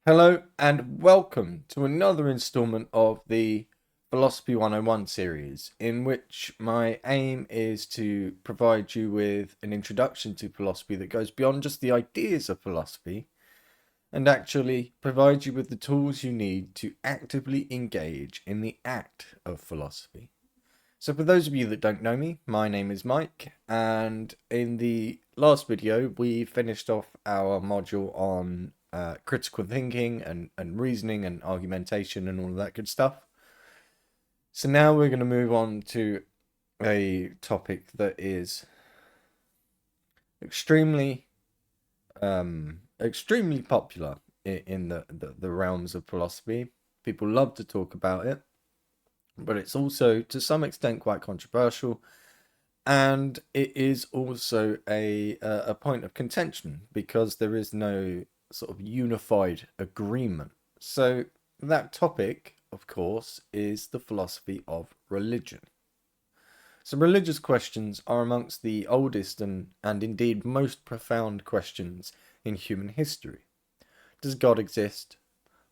Hello and welcome to another installment of the Philosophy 101 series, in which my aim is to provide you with an introduction to philosophy that goes beyond just the ideas of philosophy and actually provide you with the tools you need to actively engage in the act of philosophy. So for those of you that don't know me, my name is Mike, and in the last video we finished off our module on critical thinking and reasoning and argumentation and all of that good stuff. So now we're going to move on to a topic that is extremely popular in the realms of philosophy. People love to talk about it, but it's also to some extent quite controversial, and it is also a point of contention because there is no sort of unified agreement. So that topic, of course, is the philosophy of religion. So religious questions are amongst the oldest and indeed most profound questions in human history. Does God exist?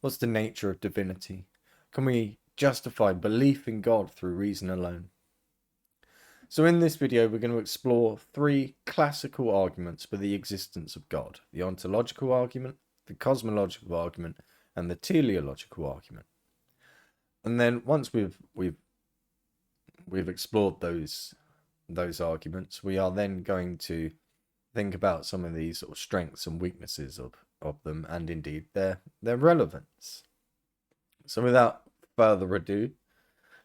What's the nature of divinity? Can we justify belief in God through reason alone? So in this video, we're going to explore three classical arguments for the existence of God: the ontological argument, the cosmological argument, and the teleological argument. And then once we've explored those arguments, we are then going to think about some of these sort of strengths and weaknesses of them, and indeed their relevance. So without further ado,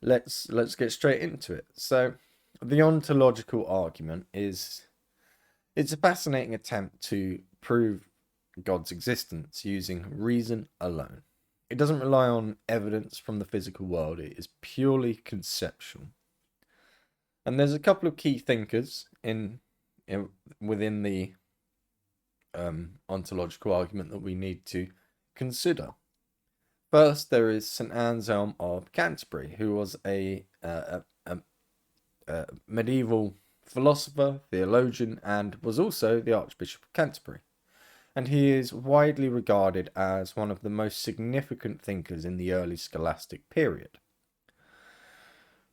let's get straight into it. So the ontological argument it's a fascinating attempt to prove God's existence using reason alone. It doesn't rely on evidence from the physical world. It is purely conceptual. And there's a couple of key thinkers within the ontological argument that we need to consider. First, there is St. Anselm of Canterbury, who was a medieval philosopher, theologian, and was also the Archbishop of Canterbury. And he is widely regarded as one of the most significant thinkers in the early scholastic period.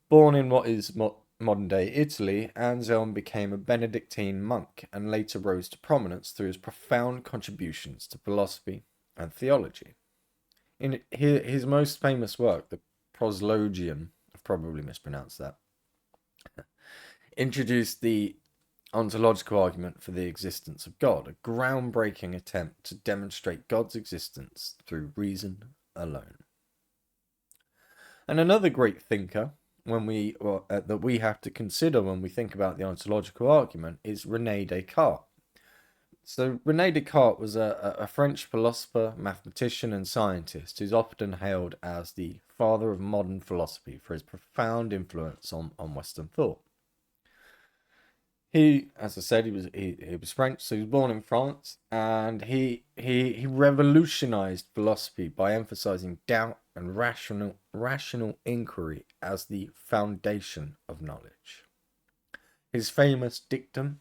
Born in what is modern-day Italy, Anselm became a Benedictine monk and later rose to prominence through his profound contributions to philosophy and theology. In his most famous work, the Proslogion, I've probably mispronounced that, introduced the ontological argument for the existence of God, a groundbreaking attempt to demonstrate God's existence through reason alone. And another great thinker that we have to consider when we think about the ontological argument is René Descartes. So René Descartes was a French philosopher, mathematician, and scientist who's often hailed as the father of modern philosophy for his profound influence on Western thought. He, as I said, he was French, so he was born in France, and he revolutionized philosophy by emphasizing doubt and rational inquiry as the foundation of knowledge. His famous dictum,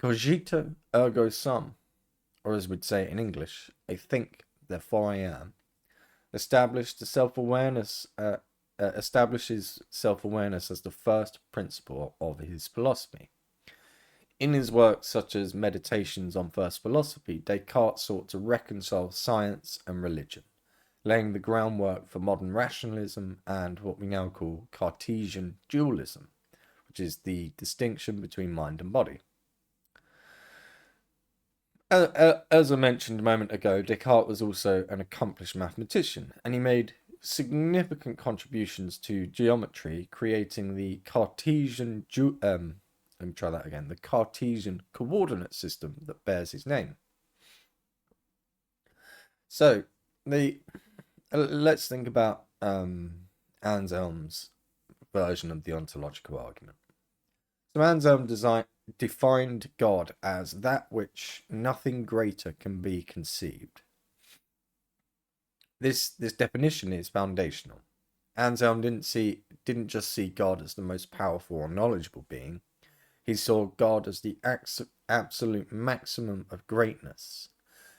cogito ergo sum, or as we'd say in English, I think, therefore I am, establishes self-awareness as the first principle of his philosophy. In his works such as Meditations on First Philosophy, Descartes sought to reconcile science and religion, laying the groundwork for modern rationalism and what we now call Cartesian dualism, which is the distinction between mind and body. As I mentioned a moment ago, Descartes was also an accomplished mathematician, and he made significant contributions to geometry, creating the Cartesian the Cartesian coordinate system that bears his name. So let's think about Anselm's version of the ontological argument. So Anselm defined God as that which nothing greater can be conceived. This definition is foundational. Anselm didn't just see God as the most powerful or knowledgeable being. He saw God as the absolute maximum of greatness.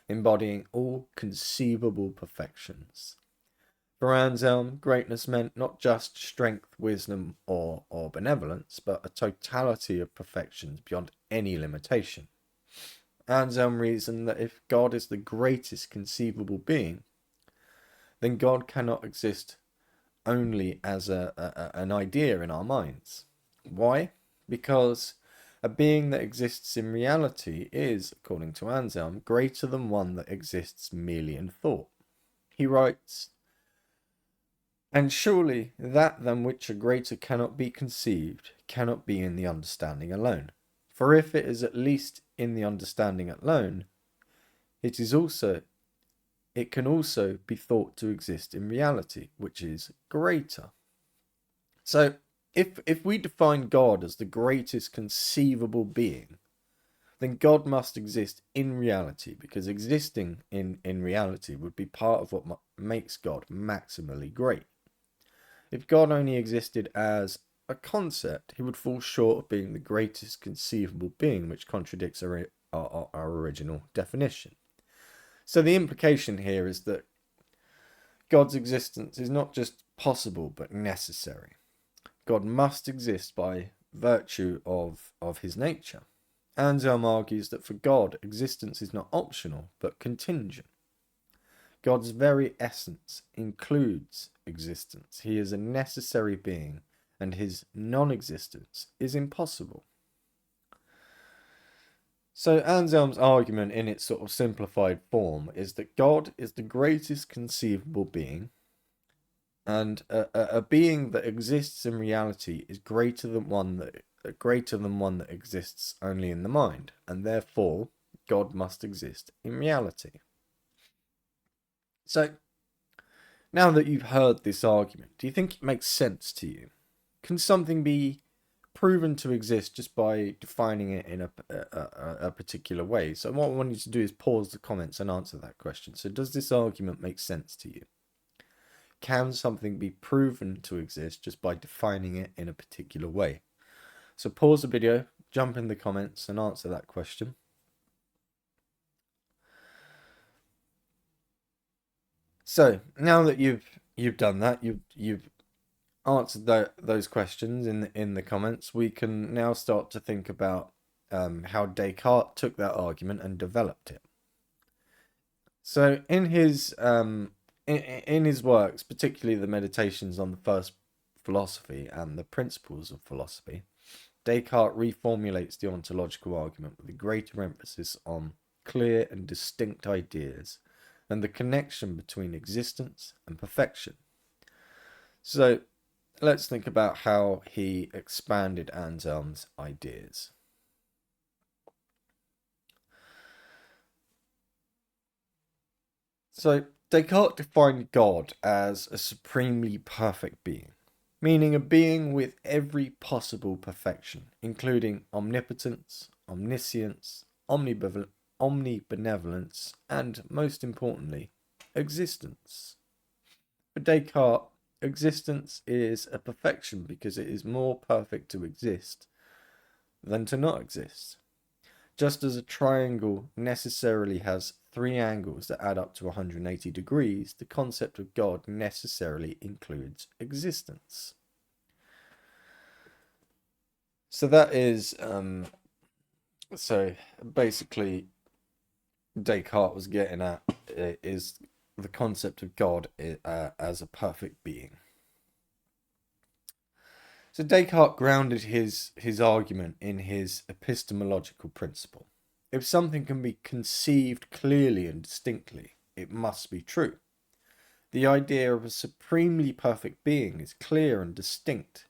embodying all conceivable perfections. For Anselm, greatness meant not just strength, wisdom, or benevolence, but a totality of perfections beyond any limitation. Anselm reasoned that if God is the greatest conceivable being, then God cannot exist only as an idea in our minds. Why? Because a being that exists in reality is, according to Anselm, greater than one that exists merely in thought. He writes, "And surely that than which a greater cannot be conceived cannot be in the understanding alone. For if it is at least in the understanding alone, it can also be thought to exist in reality, which is greater." So, if we define God as the greatest conceivable being, then God must exist in reality, because existing in reality would be part of what makes God maximally great. If God only existed as a concept, he would fall short of being the greatest conceivable being, which contradicts our original definition. So the implication here is that God's existence is not just possible, but necessary. God must exist by virtue of his nature. Anselm argues that for God, existence is not optional, but contingent. God's very essence includes existence. He is a necessary being, and his non-existence is impossible. So Anselm's argument in its sort of simplified form is that God is the greatest conceivable being, and a being that exists in reality is greater than one that exists only in the mind, and therefore God must exist in reality. So, now that you've heard this argument, do you think it makes sense to you? Can something be proven to exist just by defining it in a particular way? So what I want you to do is pause the comments and answer that question. So does this argument make sense to you? Can something be proven to exist just by defining it in a particular way? So pause the video, jump in the comments and answer that question. So now that you've done that, you've answered those questions in the comments, we can now start to think about how Descartes took that argument and developed it. So in his works, particularly the Meditations on the First Philosophy and the Principles of Philosophy, Descartes reformulates the ontological argument with a greater emphasis on clear and distinct ideas and the connection between existence and perfection. So let's think about how he expanded Anselm's ideas. So Descartes defined God as a supremely perfect being, meaning a being with every possible perfection, including omnipotence, omniscience, omnibenevolence, and most importantly, existence. For Descartes, existence is a perfection because it is more perfect to exist than to not exist. Just as a triangle necessarily has 3 angles that add up to 180 degrees, the concept of God necessarily includes existence. So that is, so basically Descartes was getting at is the concept of God as a perfect being. So Descartes grounded his argument in his epistemological principle. If something can be conceived clearly and distinctly, it must be true. The idea of a supremely perfect being is clear and distinct.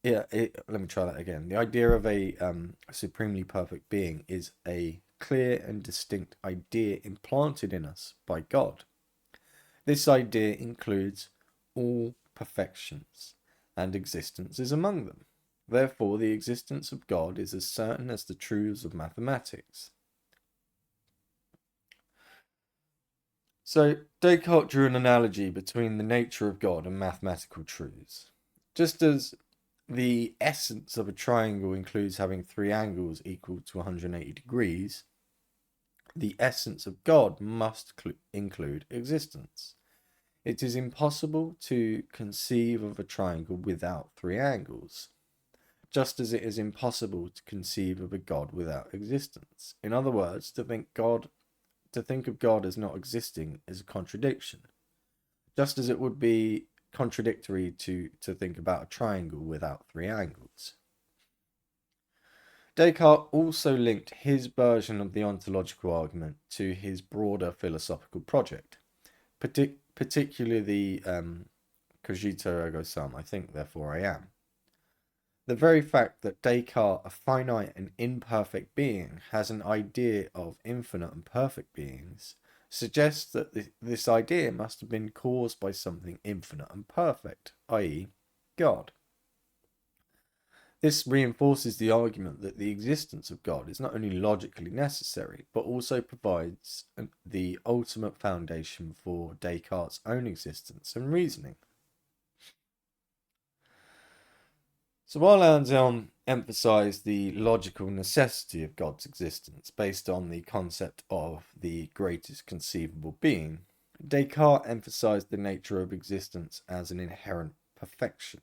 Let me try that again. The idea of a supremely perfect being is a clear and distinct idea implanted in us by God. This idea includes all perfections, and existence is among them. Therefore, the existence of God is as certain as the truths of mathematics. So, Descartes drew an analogy between the nature of God and mathematical truths. Just as the essence of a triangle includes having 3 angles equal to 180 degrees, the essence of God must include existence. It is impossible to conceive of a triangle without three angles, just as it is impossible to conceive of a God without existence. In other words, to think of God as not existing is a contradiction, just as it would be contradictory to think about a triangle without three angles. Descartes also linked his version of the ontological argument to his broader philosophical project, particularly the cogito ergo sum, I think, therefore I am. The very fact that Descartes, a finite and imperfect being, has an idea of infinite and perfect beings suggests that this idea must have been caused by something infinite and perfect, i.e., God. This reinforces the argument that the existence of God is not only logically necessary, but also provides the ultimate foundation for Descartes' own existence and reasoning. So while Anselm emphasized the logical necessity of God's existence based on the concept of the greatest conceivable being, Descartes emphasized the nature of existence as an inherent perfection.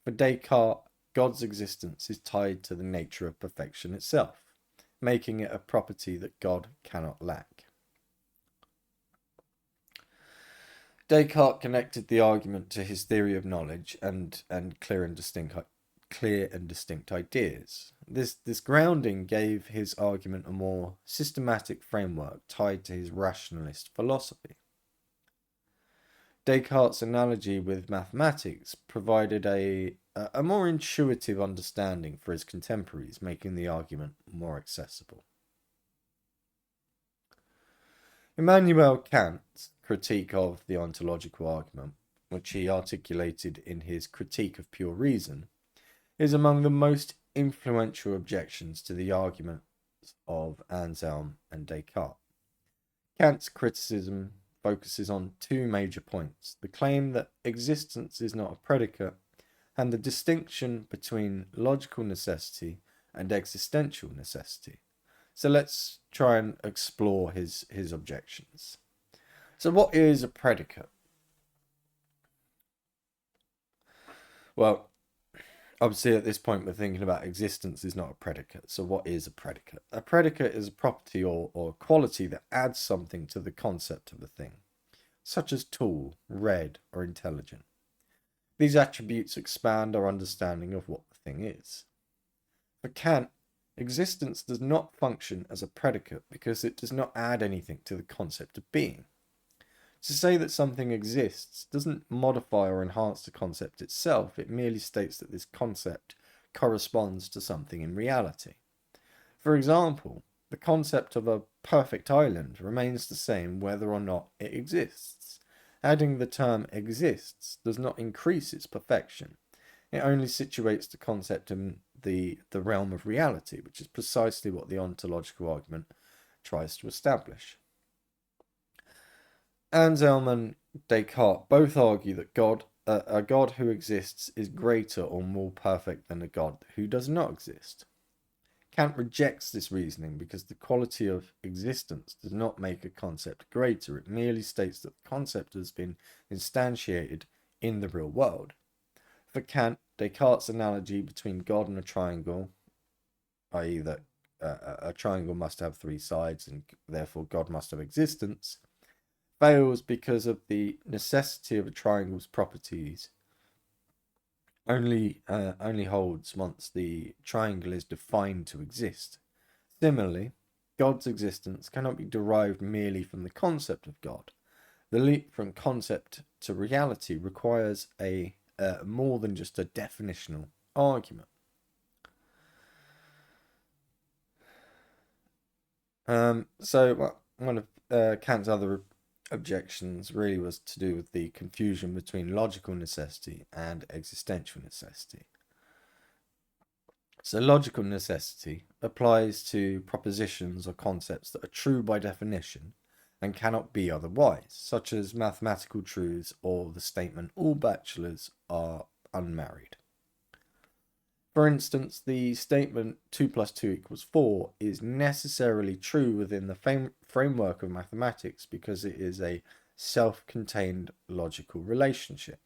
For Descartes, God's existence is tied to the nature of perfection itself, making it a property that God cannot lack. Descartes connected the argument to his theory of knowledge and clear and distinct ideas. This grounding gave his argument a more systematic framework tied to his rationalist philosophy. Descartes' analogy with mathematics provided a more intuitive understanding for his contemporaries, making the argument more accessible. Immanuel Kant's critique of the ontological argument, which he articulated in his Critique of Pure Reason, is among the most influential objections to the arguments of Anselm and Descartes. Kant's criticism focuses on two major points: the claim that existence is not a predicate, and the distinction between logical necessity and existential necessity. So let's try and explore his objections. So what is a predicate? Well, obviously at this point we're thinking about existence is not a predicate. So what is a predicate? A predicate is a property or quality that adds something to the concept of a thing, such as tall, red, or intelligent. These attributes expand our understanding of what the thing is. For Kant, existence does not function as a predicate because it does not add anything to the concept of being. To say that something exists doesn't modify or enhance the concept itself, it merely states that this concept corresponds to something in reality. For example, the concept of a perfect island remains the same whether or not it exists. Adding the term exists does not increase its perfection. It only situates the concept in the realm of reality, which is precisely what the ontological argument tries to establish. Anselm and Descartes both argue that a God who exists is greater or more perfect than a God who does not exist. Kant rejects this reasoning because the quality of existence does not make a concept greater. It merely states that the concept has been instantiated in the real world. For Kant, Descartes' analogy between God and a triangle, i.e. that a triangle must have three sides and therefore God must have existence, fails because of the necessity of a triangle's properties only holds once the triangle is defined to exist. Similarly, God's existence cannot be derived merely from the concept of God. The leap from concept to reality requires a more than just a definitional argument. One of Kant's other objections really was to do with the confusion between logical necessity and existential necessity. So logical necessity applies to propositions or concepts that are true by definition and cannot be otherwise, such as mathematical truths or the statement all bachelors are unmarried. For instance, the statement 2 plus 2 equals 4 is necessarily true within the framework of mathematics because it is a self-contained logical relationship.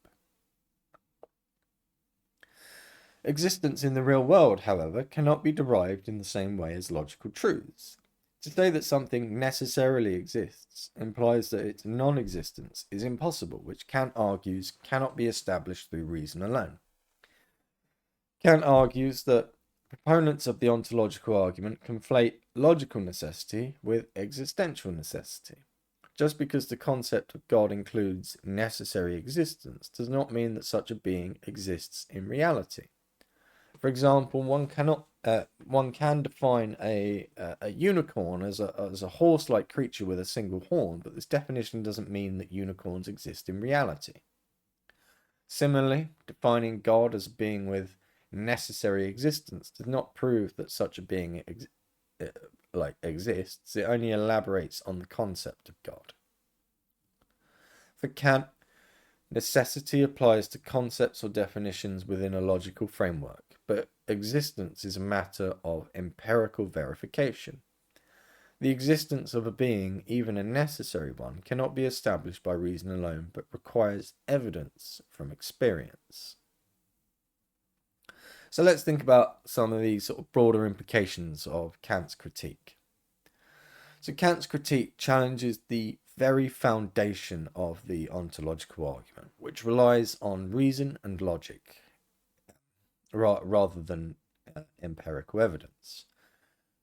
Existence in the real world, however, cannot be derived in the same way as logical truths. To say that something necessarily exists implies that its non-existence is impossible, which Kant argues cannot be established through reason alone. Kant argues that proponents of the ontological argument conflate logical necessity with existential necessity. Just because the concept of God includes necessary existence does not mean that such a being exists in reality. For example, one can define a unicorn as a horse-like creature with a single horn, but this definition doesn't mean that unicorns exist in reality. Similarly, defining God as a being with necessary existence does not prove that such a being exists. It only elaborates on the concept of God. For Kant, necessity applies to concepts or definitions within a logical framework, but existence is a matter of empirical verification. The existence of a being, even a necessary one, cannot be established by reason alone, but requires evidence from experience. So let's think about some of these sort of broader implications of Kant's critique. So Kant's critique challenges the very foundation of the ontological argument, which relies on reason and logic rather than empirical evidence.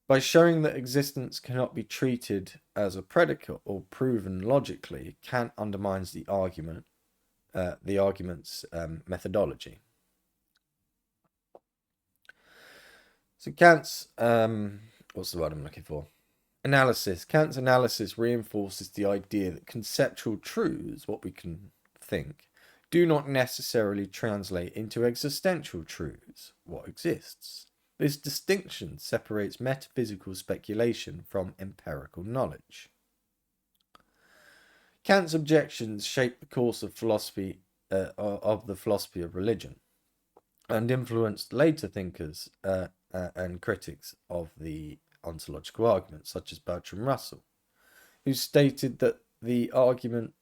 By showing that existence cannot be treated as a predicate or proven logically, Kant undermines the argument's methodology. So Kant's what's the word I'm looking for? Analysis. Kant's analysis reinforces the idea that conceptual truths, what we can think, do not necessarily translate into existential truths, what exists. This distinction separates metaphysical speculation from empirical knowledge. Kant's objections shape the course of philosophy of the philosophy of religion, and influenced later thinkers and critics of the ontological argument, such as Bertrand Russell, who stated that the argument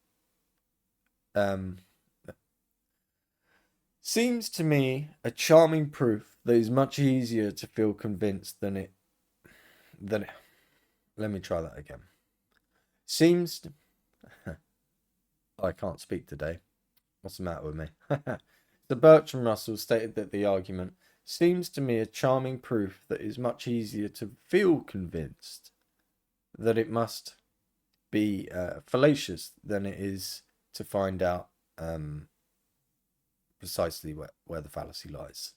seems to me a charming proof that is much easier to feel convinced than it. Let me try that again. I can't speak today. What's the matter with me? So Bertrand Russell stated that the argument seems to me a charming proof that is much easier to feel convinced that it must be fallacious than it is to find out precisely where the fallacy lies.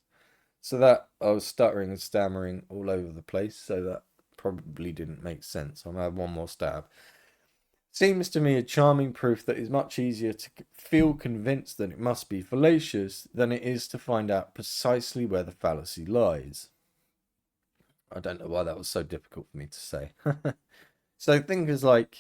So that I was stuttering and stammering all over the place, so that probably didn't make sense. I'm going to have one more stab. Seems to me a charming proof that it's much easier to feel convinced that it must be fallacious than it is to find out precisely where the fallacy lies. I don't know why that was so difficult for me to say. So thinkers like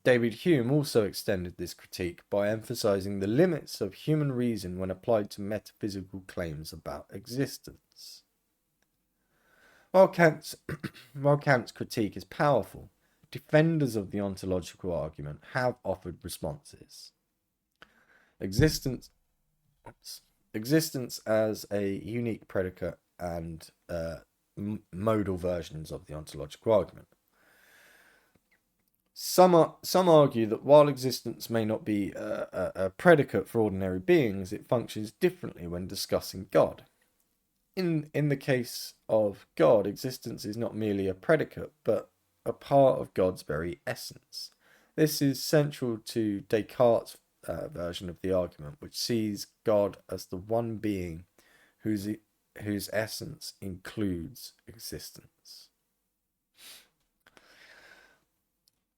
David Hume also extended this critique by emphasizing the limits of human reason when applied to metaphysical claims about existence. While Kant's critique is powerful, defenders of the ontological argument have offered responses. Existence as a unique predicate and modal versions of the ontological argument. Some argue that while existence may not be a predicate for ordinary beings, it functions differently when discussing God. In the case of God, existence is not merely a predicate, but a part of God's very essence. This is central to Descartes' version of the argument, which sees God as the one being whose essence includes existence.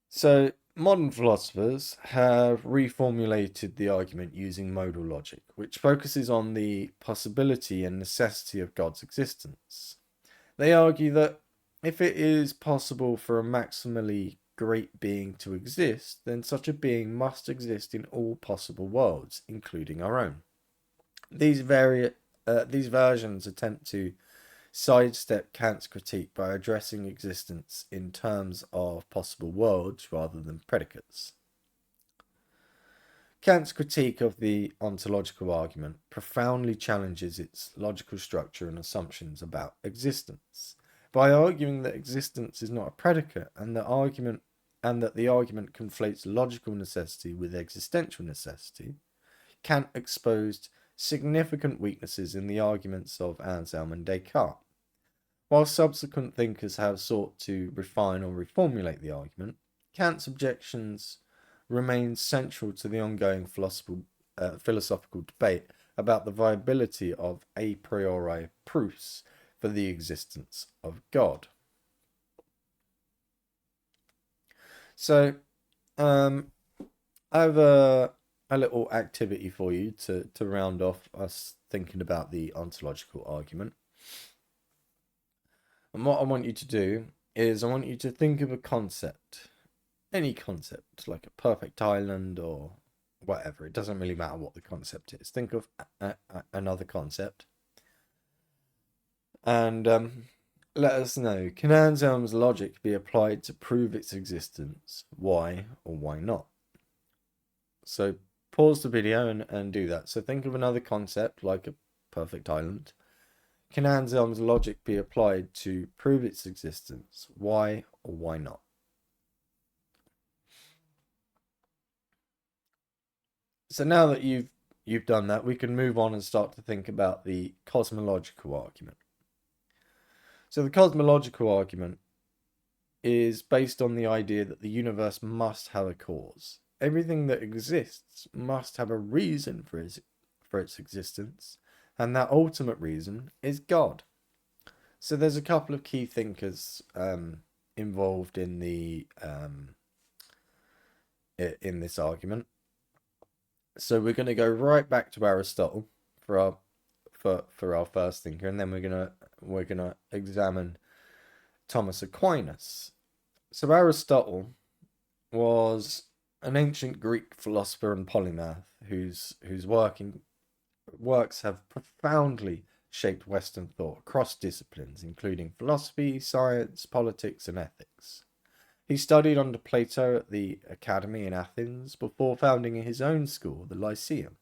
So modern philosophers have reformulated the argument using modal logic, which focuses on the possibility and necessity of God's existence. They argue that if it is possible for a maximally great being to exist, then such a being must exist in all possible worlds, including our own. These versions attempt to sidestep Kant's critique by addressing existence in terms of possible worlds rather than predicates. Kant's critique of the ontological argument profoundly challenges its logical structure and assumptions about existence. By arguing that existence is not a predicate and that the argument conflates logical necessity with existential necessity, Kant exposed significant weaknesses in the arguments of Anselm and Descartes. While subsequent thinkers have sought to refine or reformulate the argument, Kant's objections remain central to the ongoing philosophical debate about the viability of a priori proofs for the existence of God. So, I have a little activity for you to round off us thinking about the ontological argument. And what I want you to do is I want you to think of a concept, any concept, like a perfect island or whatever. It doesn't really matter what the concept is. Think of another concept. And let us know, can Anselm's logic be applied to prove its existence? Why or why not? So pause the video and do that. So think of another concept like a perfect island. Can Anselm's logic be applied to prove its existence? Why or why not? So now that you've done that, we can move on and start to think about the cosmological argument. So the cosmological argument is based on the idea that the universe must have a cause. Everything that exists must have a reason for its existence, and that ultimate reason is God. So there's a couple of key thinkers involved in the in this argument. So we're going to go right back to Aristotle for our first thinker, and then we're gonna examine Thomas Aquinas. So Aristotle was an ancient Greek philosopher and polymath whose works have profoundly shaped Western thought across disciplines, including philosophy, science, politics, and ethics. He studied under Plato at the Academy in Athens before founding his own school, the Lyceum.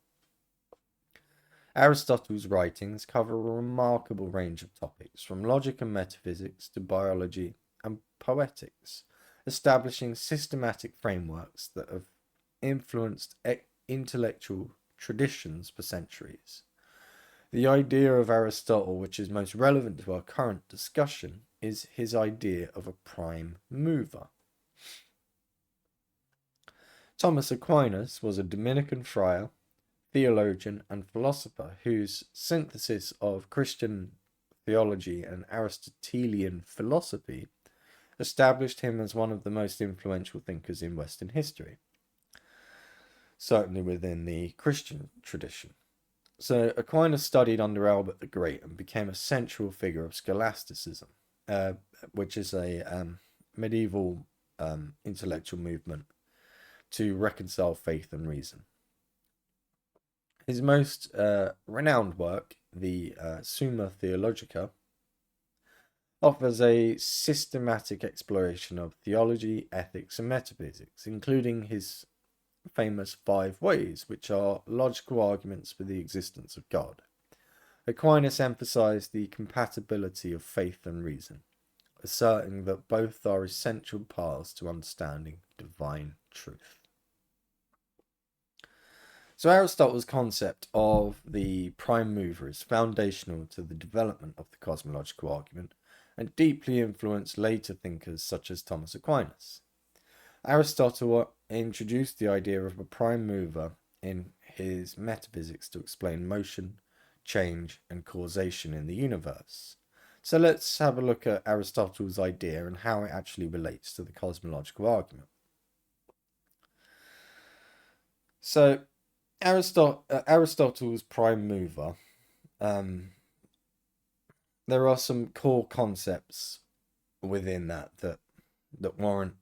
Aristotle's writings cover a remarkable range of topics, from logic and metaphysics to biology and poetics, establishing systematic frameworks that have influenced intellectual traditions for centuries. The idea of Aristotle, which is most relevant to our current discussion, is his idea of a prime mover. Thomas Aquinas was a Dominican friar, theologian, and philosopher whose synthesis of Christian theology and Aristotelian philosophy established him as one of the most influential thinkers in Western history, certainly within the Christian tradition. So Aquinas studied under Albert the Great and became a central figure of scholasticism, which is a medieval intellectual movement to reconcile faith and reason. His most renowned work, the Summa Theologica, offers a systematic exploration of theology, ethics, and metaphysics, including his famous 5 ways, which are logical arguments for the existence of God. Aquinas emphasized the compatibility of faith and reason, asserting that both are essential paths to understanding divine truth. So Aristotle's concept of the prime mover is foundational to the development of the cosmological argument and deeply influenced later thinkers such as Thomas Aquinas. Aristotle introduced the idea of a prime mover in his metaphysics to explain motion, change, and causation in the universe. So let's have a look at Aristotle's idea and how it actually relates to the cosmological argument. So Aristotle's prime mover, there are some core concepts within that warrant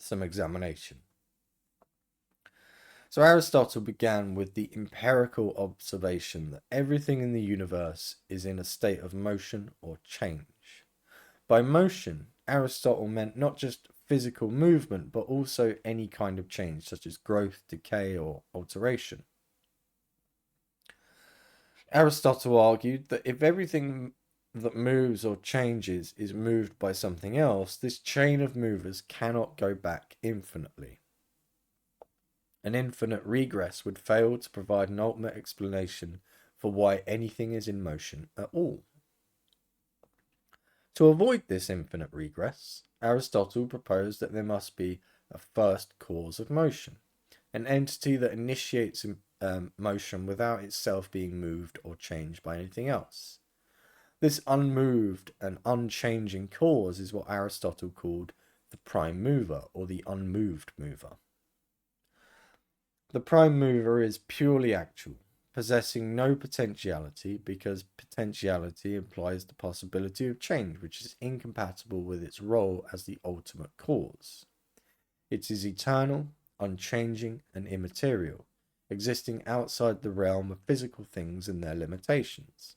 some examination. So Aristotle began with the empirical observation that everything in the universe is in a state of motion or change. By motion, Aristotle meant not just physical movement, but also any kind of change, such as growth, decay, or alteration. Aristotle argued that if everything that moves or changes is moved by something else, this chain of movers cannot go back infinitely. An infinite regress would fail to provide an ultimate explanation for why anything is in motion at all. To avoid this infinite regress, Aristotle proposed that there must be a first cause of motion, an entity that initiates motion without itself being moved or changed by anything else. This unmoved and unchanging cause is what Aristotle called the prime mover, or the unmoved mover. The prime mover is purely actual, possessing no potentiality, because potentiality implies the possibility of change, which is incompatible with its role as the ultimate cause. It is eternal, unchanging, and immaterial, existing outside the realm of physical things and their limitations.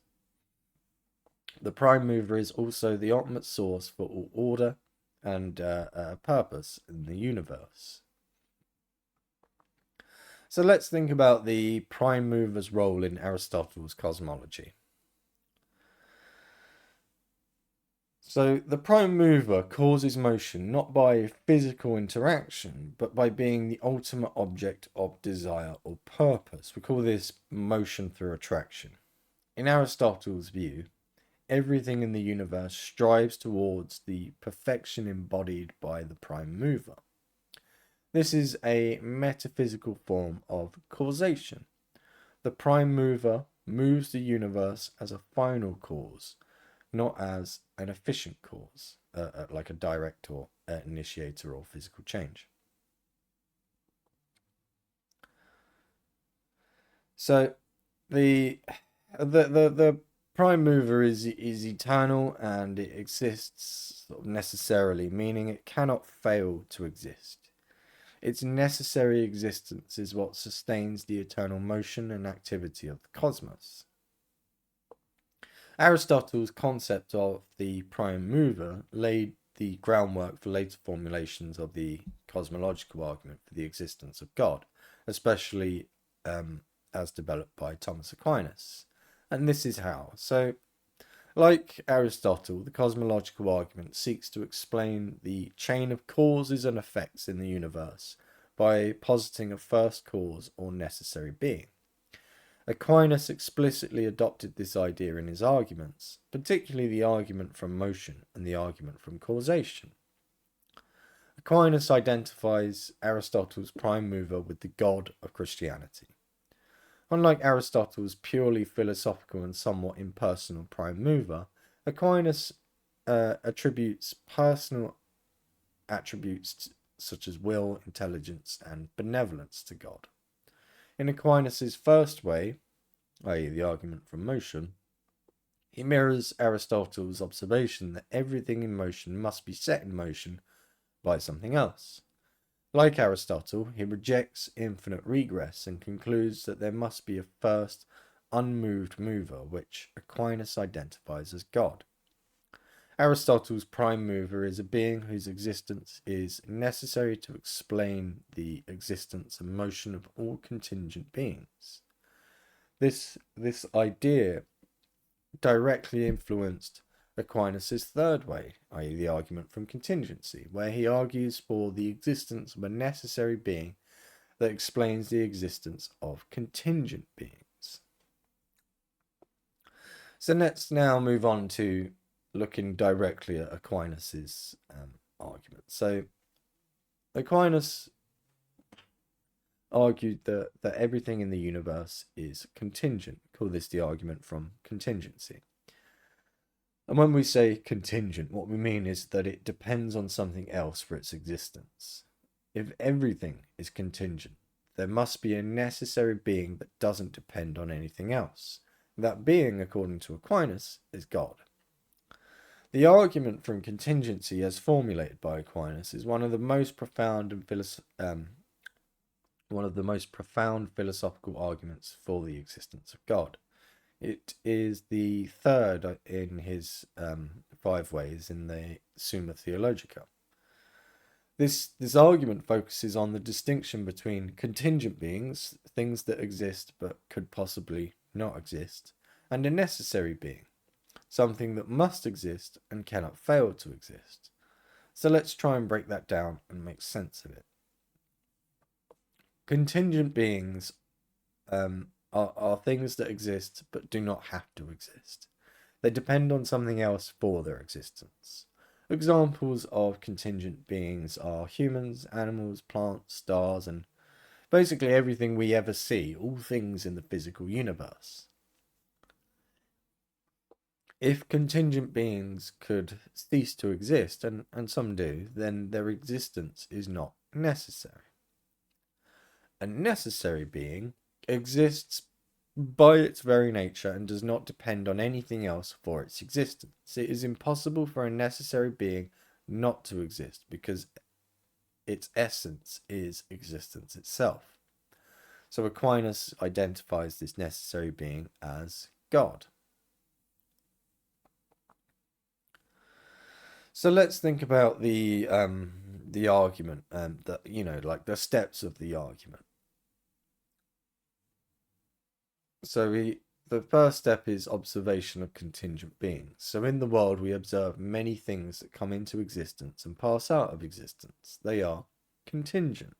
The prime mover is also the ultimate source for all order and purpose in the universe. So let's think about the prime mover's role in Aristotle's cosmology. So the prime mover causes motion not by physical interaction, but by being the ultimate object of desire or purpose. We call this motion through attraction. In Aristotle's view, everything in the universe strives towards the perfection embodied by the prime mover. This is a metaphysical form of causation. The prime mover moves the universe as a final cause, not as an efficient cause, like a direct or initiator or physical change. So the prime mover is eternal, and it exists sort of necessarily, meaning it cannot fail to exist. Its necessary existence is what sustains the eternal motion and activity of the cosmos. Aristotle's concept of the prime mover laid the groundwork for later formulations of the cosmological argument for the existence of God, especially as developed by Thomas Aquinas. And this is how. So, like Aristotle, the cosmological argument seeks to explain the chain of causes and effects in the universe by positing a first cause or necessary being. Aquinas explicitly adopted this idea in his arguments, particularly the argument from motion and the argument from causation. Aquinas identifies Aristotle's prime mover with the God of Christianity. Unlike Aristotle's purely philosophical and somewhat impersonal prime mover, Aquinas attributes personal attributes such as will, intelligence, and benevolence to God. In Aquinas' first way, i.e. the argument from motion, he mirrors Aristotle's observation that everything in motion must be set in motion by something else. Like Aristotle, he rejects infinite regress and concludes that there must be a first unmoved mover, which Aquinas identifies as God. Aristotle's prime mover is a being whose existence is necessary to explain the existence and motion of all contingent beings. This idea directly influenced Aquinas' third way, i.e. the argument from contingency, where he argues for the existence of a necessary being that explains the existence of contingent beings. So let's now move on to looking directly at Aquinas' argument. So Aquinas argued that everything in the universe is contingent. Call this the argument from contingency. And when we say contingent, what we mean is that it depends on something else for its existence. If everything is contingent, there must be a necessary being that doesn't depend on anything else. That being, according to Aquinas, is God. The argument from contingency, as formulated by Aquinas, is one of the most profound and one of the most profound philosophical arguments for the existence of God. It is the third in his 5 ways in the Summa Theologica. This argument focuses on the distinction between contingent beings, things that exist but could possibly not exist, and a necessary being, something that must exist and cannot fail to exist. So let's try and break that down and make sense of it. Contingent beings are things that exist but do not have to exist. They depend on something else for their existence. Examples of contingent beings are humans, animals, plants, stars, and basically everything we ever see, all things in the physical universe. If contingent beings could cease to exist, and some do, then their existence is not necessary. A necessary being exists by its very nature and does not depend on anything else for its existence. It is impossible for a necessary being not to exist because its essence is existence itself. So Aquinas identifies this necessary being as God. So let's think about the argument and like the steps of the argument. So the first step is observation of contingent beings. So in the world we observe many things that come into existence and pass out of existence. They are contingent.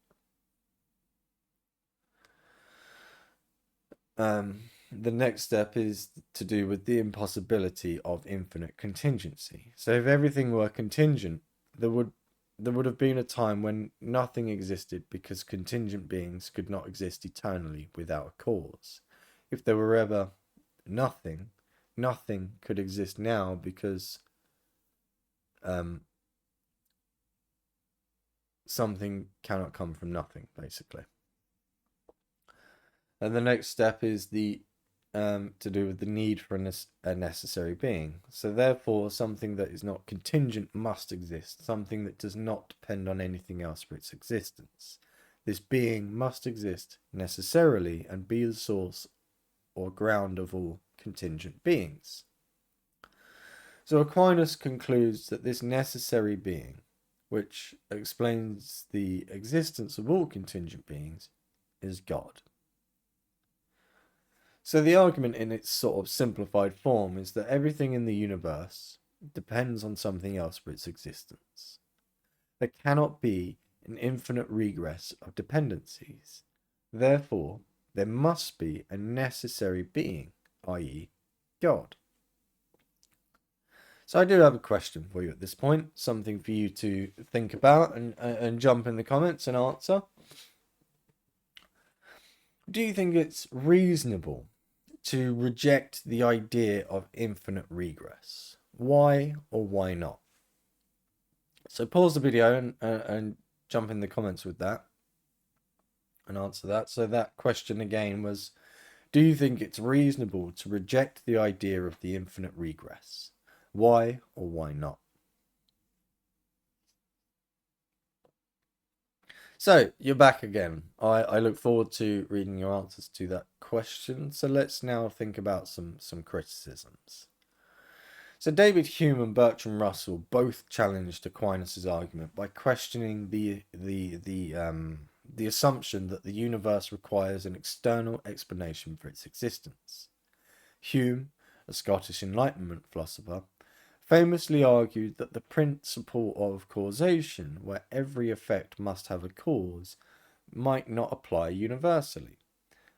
The next step is to do with the impossibility of infinite contingency. So if everything were contingent, there would have been a time when nothing existed because contingent beings could not exist eternally without a cause. If there were ever nothing could exist now because something cannot come from nothing, basically. And the next step is the to do with the need for a necessary being. So therefore, something that is not contingent must exist, something that does not depend on anything else for its existence. This being must exist necessarily and be the source or ground of all contingent beings. So Aquinas concludes that this necessary being, which explains the existence of all contingent beings, is God. So the argument in its sort of simplified form is that everything in the universe depends on something else for its existence. There cannot be an infinite regress of dependencies. Therefore, there must be a necessary being, i.e., God. So I do have a question for you at this point, something for you to think about and jump in the comments and answer. Do you think it's reasonable to reject the idea of infinite regress? Why or why not? So pause the video and jump in the comments with that and answer that. So that question again was, do you think it's reasonable to reject the idea of the infinite regress? Why or why not? So you're back again. I look forward to reading your answers to that question. So let's now think about some criticisms. So David Hume and Bertrand Russell both challenged Aquinas' argument by questioning the assumption that the universe requires an external explanation for its existence. Hume, a Scottish Enlightenment philosopher, famously argued that the principle of causation, where every effect must have a cause, might not apply universally,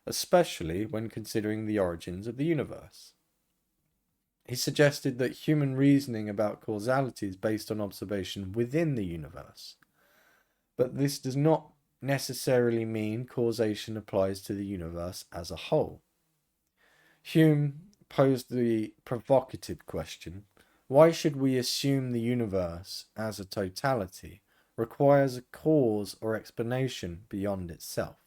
especially when considering the origins of the universe. He suggested that human reasoning about causality is based on observation within the universe, but this does not necessarily mean causation applies to the universe as a whole. Hume posed the provocative question, why should we assume the universe, as a totality, requires a cause or explanation beyond itself?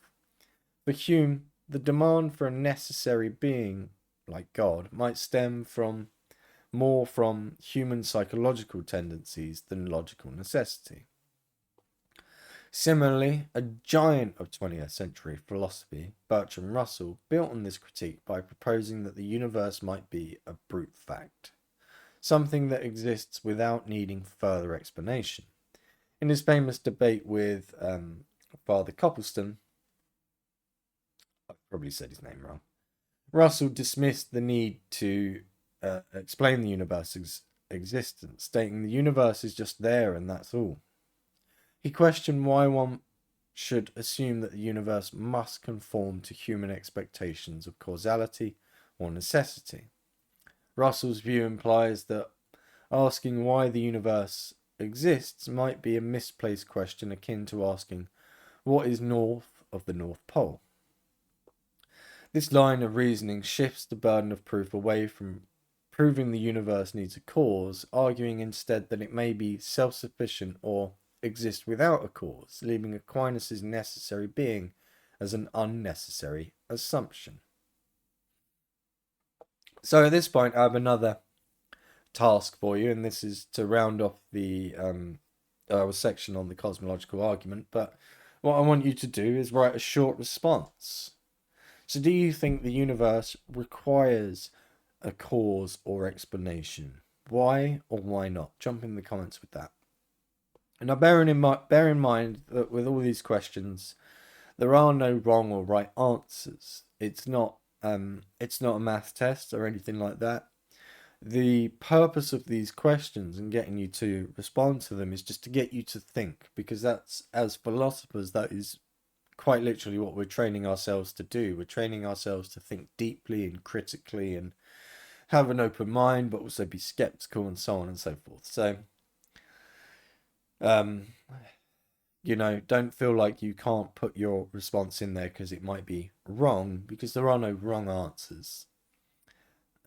For Hume, the demand for a necessary being, like God, might stem more from human psychological tendencies than logical necessity. Similarly, a giant of 20th century philosophy, Bertrand Russell, built on this critique by proposing that the universe might be a brute fact, something that exists without needing further explanation. In his famous debate with Father Copleston, I've probably said his name wrong, Russell dismissed the need to explain the universe's existence, stating the universe is just there and that's all. He questioned why one should assume that the universe must conform to human expectations of causality or necessity. Russell's view implies that asking why the universe exists might be a misplaced question akin to asking what is north of the North Pole. This line of reasoning shifts the burden of proof away from proving the universe needs a cause, arguing instead that it may be self-sufficient or exist without a cause, leaving Aquinas' necessary being as an unnecessary assumption. So at this point, I have another task for you, and this is to round off the section on the cosmological argument. But what I want you to do is write a short response. So do you think the universe requires a cause or explanation? Why or why not? Jump in the comments with that. Now, bear in mind that with all these questions, there are no wrong or right answers. It's not a math test or anything like that. The purpose of these questions and getting you to respond to them is just to get you to think, because that's, as philosophers, that is quite literally what we're training ourselves to do. We're training ourselves to think deeply and critically and have an open mind, but also be skeptical and so on and so forth. So, don't feel like you can't put your response in there because it might be wrong, because there are no wrong answers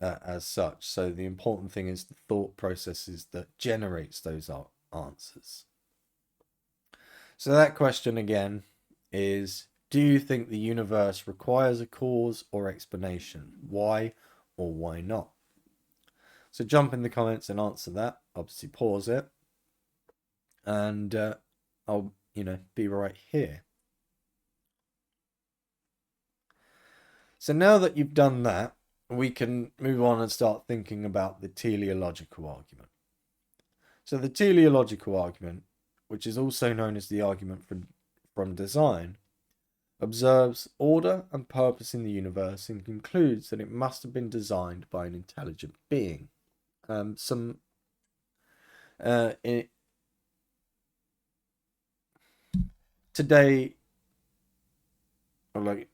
as such. So the important thing is the thought processes that generates those answers. So that question again is, do you think the universe requires a cause or explanation? Why or why not? So jump in the comments and answer that. Obviously pause it. And I'll, be right here. So now that you've done that, we can move on and start thinking about the teleological argument. So the teleological argument, which is also known as the argument from design, observes order and purpose in the universe and concludes that it must have been designed by an intelligent being. Today, like,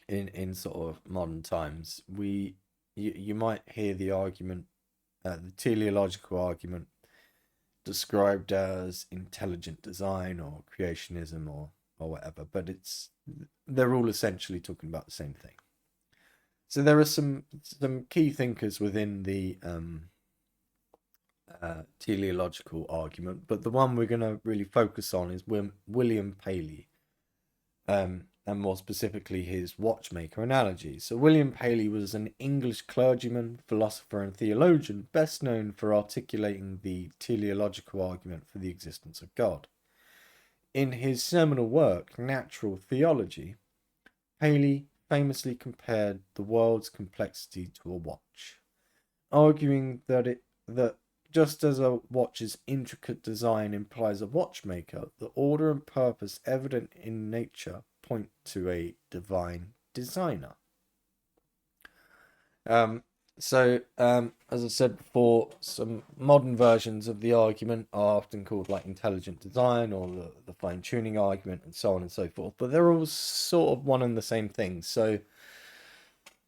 in sort of modern times, you might hear the argument, the teleological argument, described as intelligent design or creationism or whatever, but they're all essentially talking about the same thing. So there are some key thinkers within the teleological argument, but the one we're going to really focus on is William Paley, and more specifically his watchmaker analogy. So William Paley was an English clergyman, philosopher and theologian, best known for articulating the teleological argument for the existence of God. In his seminal work, Natural Theology, Paley famously compared the world's complexity to a watch, arguing that just as a watch's intricate design implies a watchmaker, the order and purpose evident in nature point to a divine designer. As I said before, some modern versions of the argument are often called like intelligent design or the fine-tuning argument and so on and so forth, but they're all sort of one and the same thing. So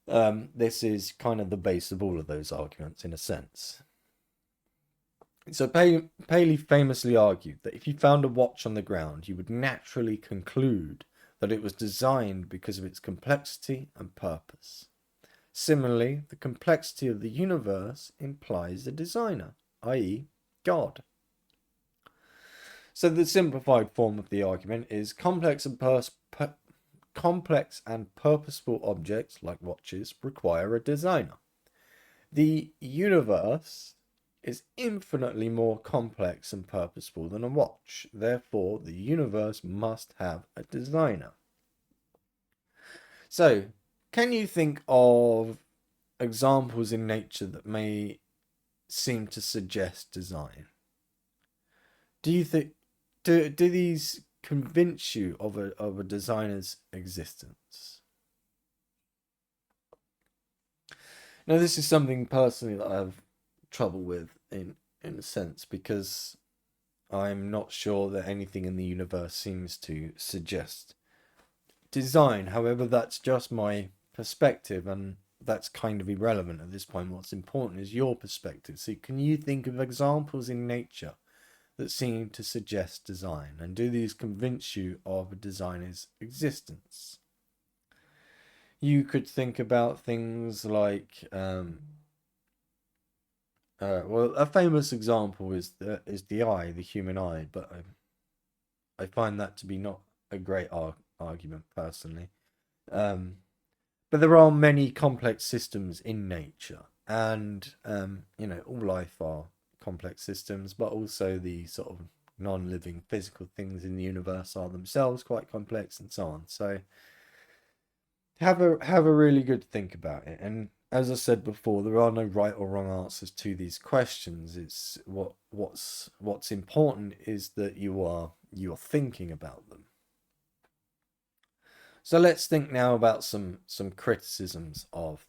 this is kind of the base of all of those arguments in a sense. So Paley famously argued that if you found a watch on the ground, you would naturally conclude that it was designed because of its complexity and purpose. Similarly, the complexity of the universe implies a designer, i.e., God. So the simplified form of the argument is complex and purposeful objects, like watches, require a designer. The universe is infinitely more complex and purposeful than a watch. Therefore, the universe must have a designer. So, can you think of examples in nature that may seem to suggest design? Do you think do these convince you of a designer's existence? Now, this is something personally that I have trouble with in a sense, because I'm not sure that anything in the universe seems to suggest design. However, that's just my perspective, and that's kind of irrelevant at this point. What's important is your perspective. So can you think of examples in nature that seem to suggest design, and do these convince you of a designer's existence? You could think about things like well, a famous example is the eye, the human eye, but I find that to be not a great argument personally. Um, but there are many complex systems in nature, and all life are complex systems, but also the sort of non-living physical things in the universe are themselves quite complex, and so on. So have a really good think about it. And as I said before, there are no right or wrong answers to these questions. It's what's important is that you're thinking about them. So let's think now about some criticisms of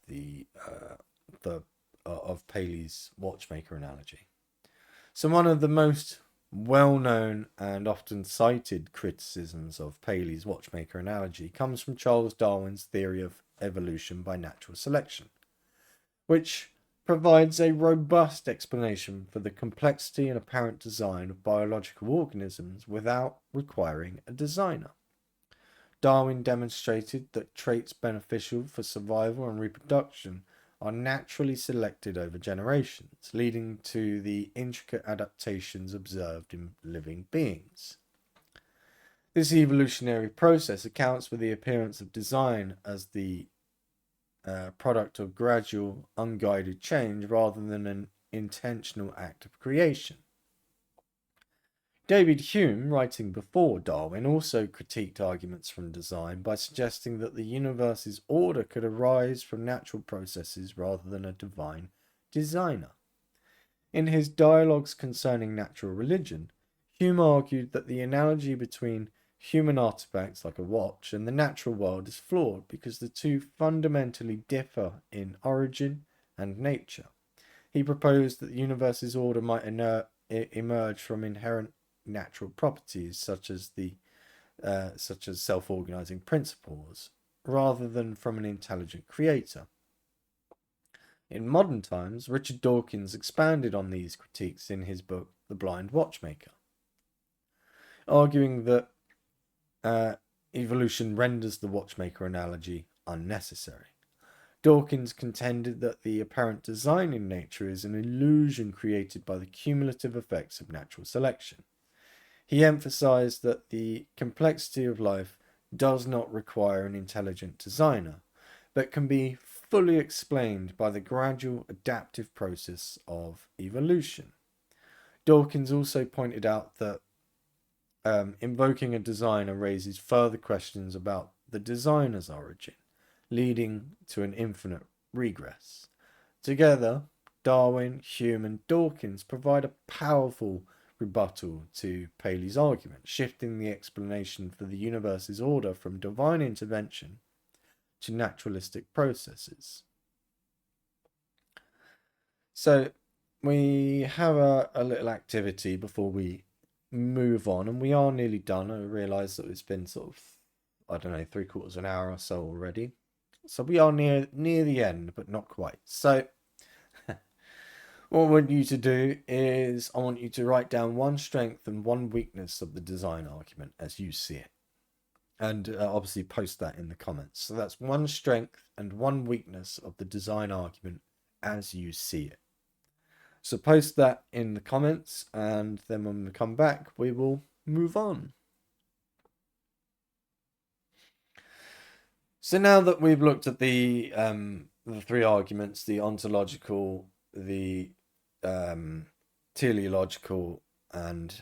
of Paley's watchmaker analogy. So one of the most well-known and often cited criticisms of Paley's watchmaker analogy comes from Charles Darwin's theory of evolution by natural selection, which provides a robust explanation for the complexity and apparent design of biological organisms without requiring a designer. Darwin demonstrated that traits beneficial for survival and reproduction are naturally selected over generations, leading to the intricate adaptations observed in living beings. This evolutionary process accounts for the appearance of design as the product of gradual, unguided change rather than an intentional act of creation. David Hume, writing before Darwin, also critiqued arguments from design by suggesting that the universe's order could arise from natural processes rather than a divine designer. In his dialogues concerning natural religion, Hume argued that the analogy between human artifacts like a watch and the natural world is flawed because the two fundamentally differ in origin and nature. He proposed that the universe's order might emerge from inherent natural properties such as self-organizing principles, rather than from an intelligent creator. In modern times, Richard Dawkins expanded on these critiques in his book The Blind Watchmaker, arguing that evolution renders the watchmaker analogy unnecessary. Dawkins contended that the apparent design in nature is an illusion created by the cumulative effects of natural selection. He emphasized that the complexity of life does not require an intelligent designer, but can be fully explained by the gradual adaptive process of evolution. Dawkins also pointed out that invoking a designer raises further questions about the designer's origin, leading to an infinite regress. Together, Darwin, Hume, and Dawkins provide a powerful rebuttal to Paley's argument, shifting the explanation for the universe's order from divine intervention to naturalistic processes. So we have a little activity before we move on, and we are nearly done. I realise that it's been sort of, I don't know, 3/4 of an hour or so already. So we are near the end, but not quite. So what I want you to do is I want you to write down one strength and one weakness of the design argument as you see it. And obviously post that in the comments. So that's one strength and one weakness of the design argument as you see it. So post that in the comments, and then when we come back, we will move on. So now that we've looked at the three arguments, the ontological, the teleological and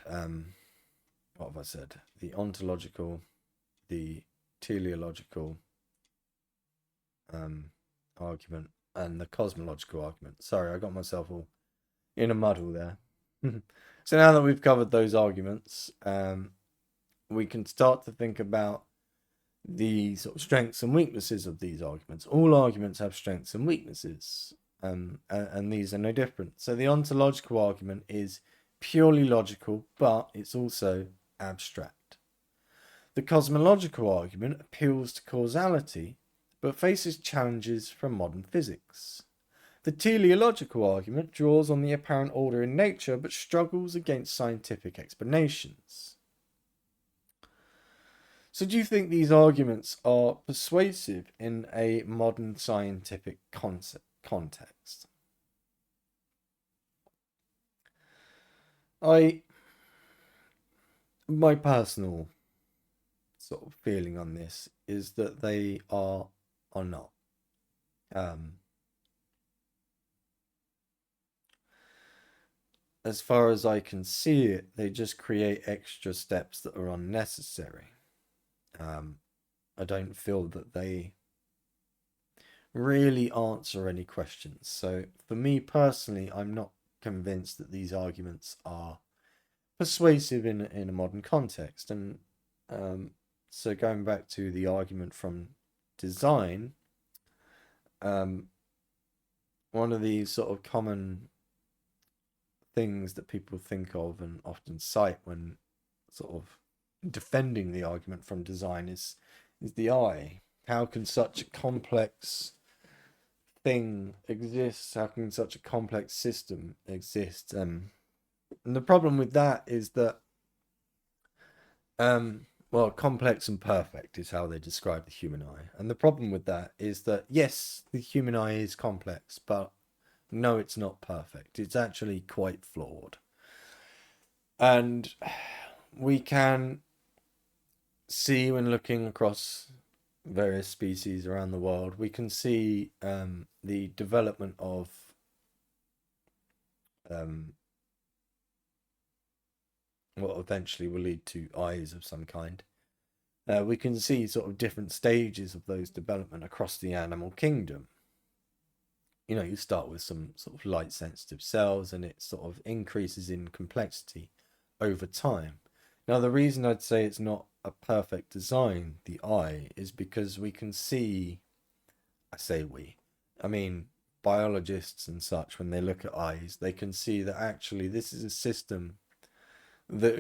what have I said? The ontological, the teleological argument, and the cosmological argument. Sorry, I got myself all in a muddle there. So now that we've covered those arguments, we can start to think about the sort of strengths and weaknesses of these arguments. All arguments have strengths and weaknesses, and these are no different. So the ontological argument is purely logical, but it's also abstract. The cosmological argument appeals to causality, but faces challenges from modern physics. The teleological argument draws on the apparent order in nature, but struggles against scientific explanations. So do you think these arguments are persuasive in a modern scientific context? My personal sort of feeling on this is that they are not. As far as I can see it, they just create extra steps that are unnecessary. I don't feel that they really answer any questions. So for me personally, I'm not convinced that these arguments are persuasive in a modern context. And so going back to the argument from design, one of these sort of common things that people think of and often cite when sort of defending the argument from design is the eye. How can such a complex thing exist? How can such a complex system exist? And the problem with that is that, well, complex and perfect is how they describe the human eye. And the problem with that is that, yes, the human eye is complex, but no, it's not perfect. It's actually quite flawed. And we can see when looking across various species around the world, we can see the development of what eventually will lead to eyes of some kind. We can see sort of different stages of those development across the animal kingdom. You know, you start with some sort of light sensitive cells and it sort of increases in complexity over time. Now, the reason I'd say it's not a perfect design, the eye, is because we can see, I mean, biologists and such, when they look at eyes, they can see that actually this is a system that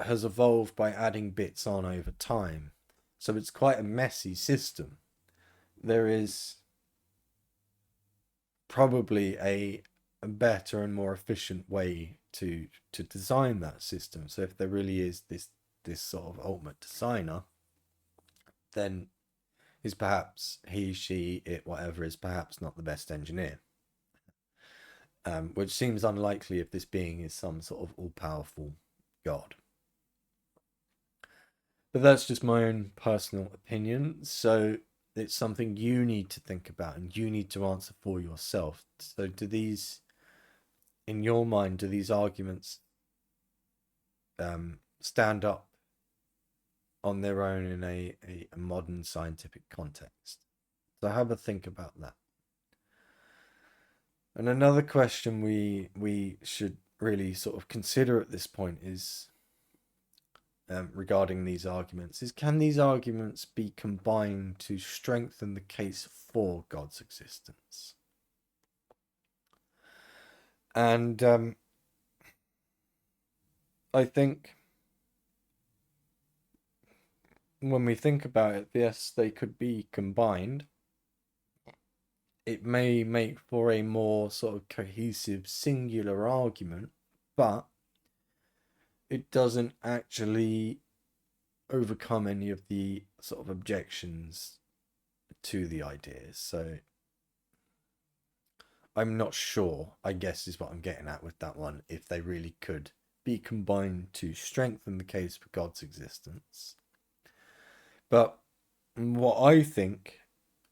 has evolved by adding bits on over time. So it's quite a messy system. There is probably a better and more efficient way to design that system. So if there really is this sort of ultimate designer, then is perhaps he, she, it, whatever, is perhaps not the best engineer. Which seems unlikely if this being is some sort of all-powerful god. But that's just my own personal opinion. So it's something you need to think about and you need to answer for yourself. So do these, in your mind, do these arguments stand up on their own in a modern scientific context? So have a think about that. And another question we should really sort of consider at this point is regarding these arguments is, can these arguments be combined to strengthen the case for God's existence? And I think when we think about it, yes, they could be combined. It may make for a more sort of cohesive, singular argument, but it doesn't actually overcome any of the sort of objections to the ideas. So I'm not sure, I guess is what I'm getting at with that one, if they really could be combined to strengthen the case for God's existence. But what I think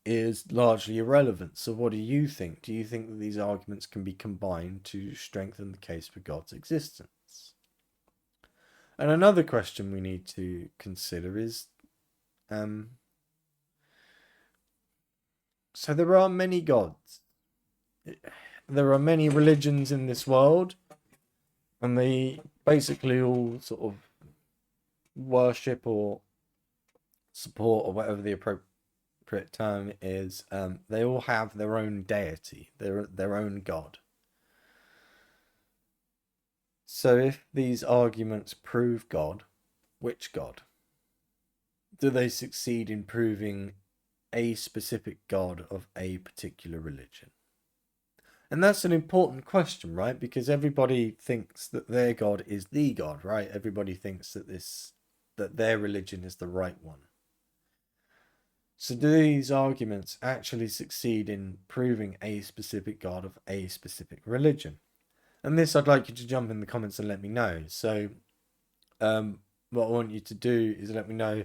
is largely irrelevant. So what do you think? Do you think that these arguments can be combined to strengthen the case for God's existence? And another question we need to consider is, so there are many gods. There are many religions in this world, and they basically all sort of worship or support, or whatever the appropriate term is. They all have their own deity, their own god. So if these arguments prove God, which God? Do they succeed in proving a specific god of a particular religion? And that's an important question, right? Because everybody thinks that their God is the God, right? Everybody thinks that their religion is the right one. So do these arguments actually succeed in proving a specific God of a specific religion? And this, I'd like you to jump in the comments and let me know. So what I want you to do is let me know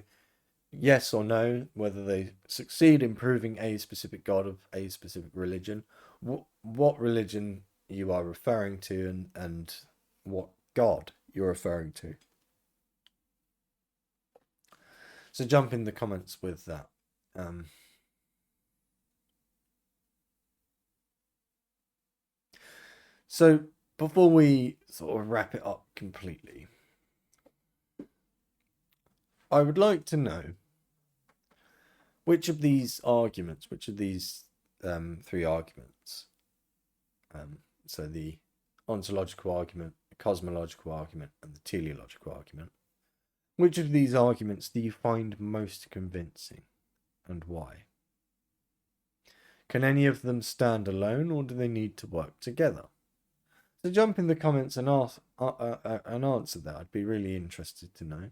yes or no, whether they succeed in proving a specific God of a specific religion, what religion you are referring to, and what God you're referring to. So jump in the comments with that. So before we sort of wrap it up completely, I would like to know which of these arguments, which of these three arguments, so the ontological argument, the cosmological argument, and the teleological argument, which of these arguments do you find most convincing, and why? Can any of them stand alone, or do they need to work together? So jump in the comments and answer that. I'd be really interested to know.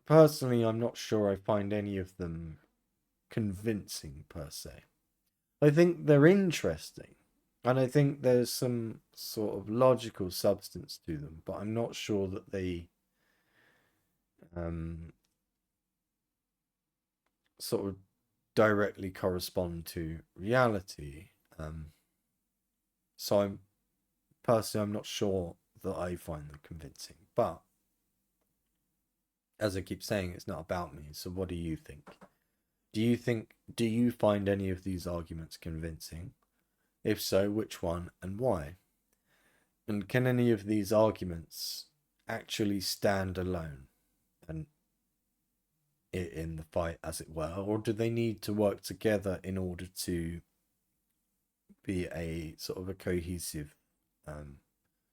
Personally, I'm not sure I find any of them convincing per se. I think they're interesting, and I think there's some sort of logical substance to them, but I'm not sure that they sort of directly correspond to reality. So I'm not sure that I find them convincing, but as I keep saying, it's not about me. So what do you think? Do you find any of these arguments convincing? If so, which one and why? And can any of these arguments actually stand alone and in the fight, as it were, or do they need to work together in order to be a sort of a cohesive,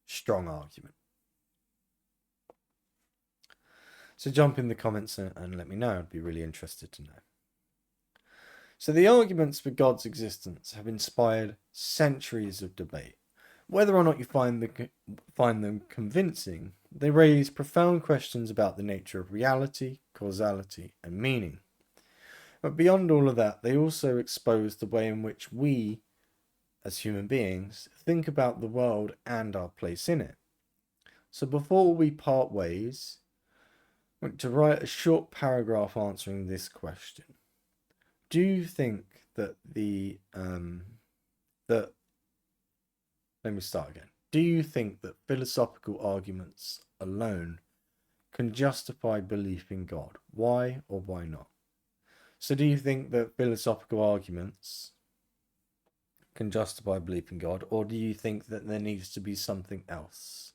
strong argument? So jump in the comments and let me know. I'd be really interested to know. So the arguments for God's existence have inspired centuries of debate. Whether or not you find them convincing, they raise profound questions about the nature of reality, causality, and meaning. But beyond all of that, they also expose the way in which we, as human beings, think about the world and our place in it. So before we part ways, I want to write a short paragraph answering this question. Do you think that let me start again. Do you think that philosophical arguments alone can justify belief in God? Why or why not? So do you think that philosophical arguments can justify belief in God, or do you think that there needs to be something else?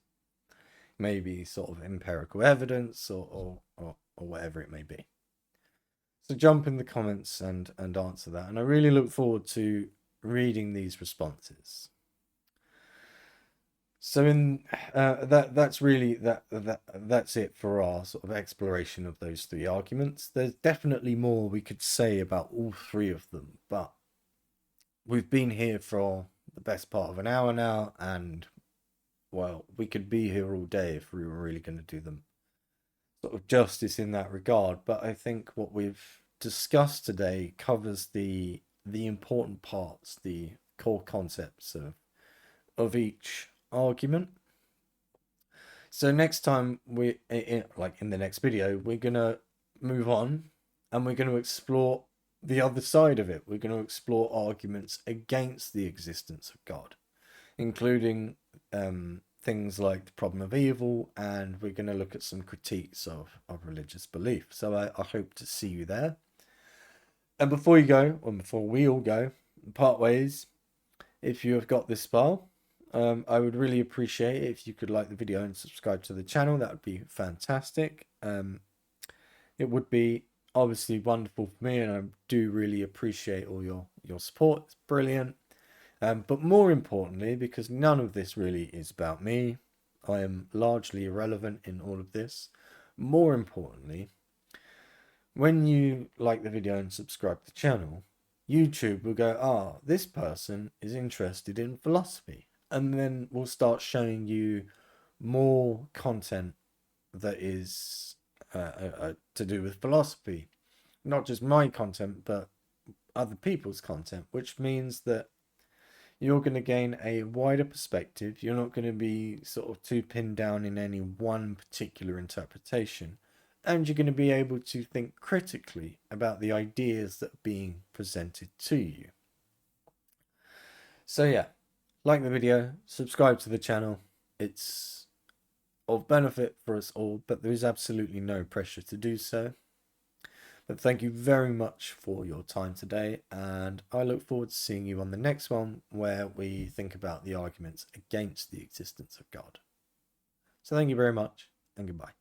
Maybe sort of empirical evidence or whatever it may be. So jump in the comments and answer that. And I really look forward to reading these responses. So that's it for our sort of exploration of those three arguments. There's definitely more we could say about all three of them, but we've been here for the best part of an hour now, and well, we could be here all day if we were really going to do them sort of justice in that regard. But I think what we've discussed today covers the important parts, the core concepts of each argument. So next time like in the next video, we're gonna move on and we're going to explore the other side of it. We're going to explore arguments against the existence of God, including things like the problem of evil, and we're going to look at some critiques of religious belief. So I hope to see you there. And before you go, or before we all go, part ways, if you have got this far, I would really appreciate it if you could like the video and subscribe to the channel. That would be fantastic. It would be obviously wonderful for me, and I do really appreciate all your support. It's brilliant. But more importantly, because none of this really is about me, I am largely irrelevant in all of this. More importantly, when you like the video and subscribe to the channel, YouTube will go, this person is interested in philosophy. And then we'll start showing you more content that is to do with philosophy. Not just my content, but other people's content, which means that you're going to gain a wider perspective. You're not going to be sort of too pinned down in any one particular interpretation. And you're going to be able to think critically about the ideas that are being presented to you. So yeah, like the video, subscribe to the channel. It's of benefit for us all, but there is absolutely no pressure to do so. But thank you very much for your time today, and I look forward to seeing you on the next one, where we think about the arguments against the existence of God. So thank you very much, and goodbye.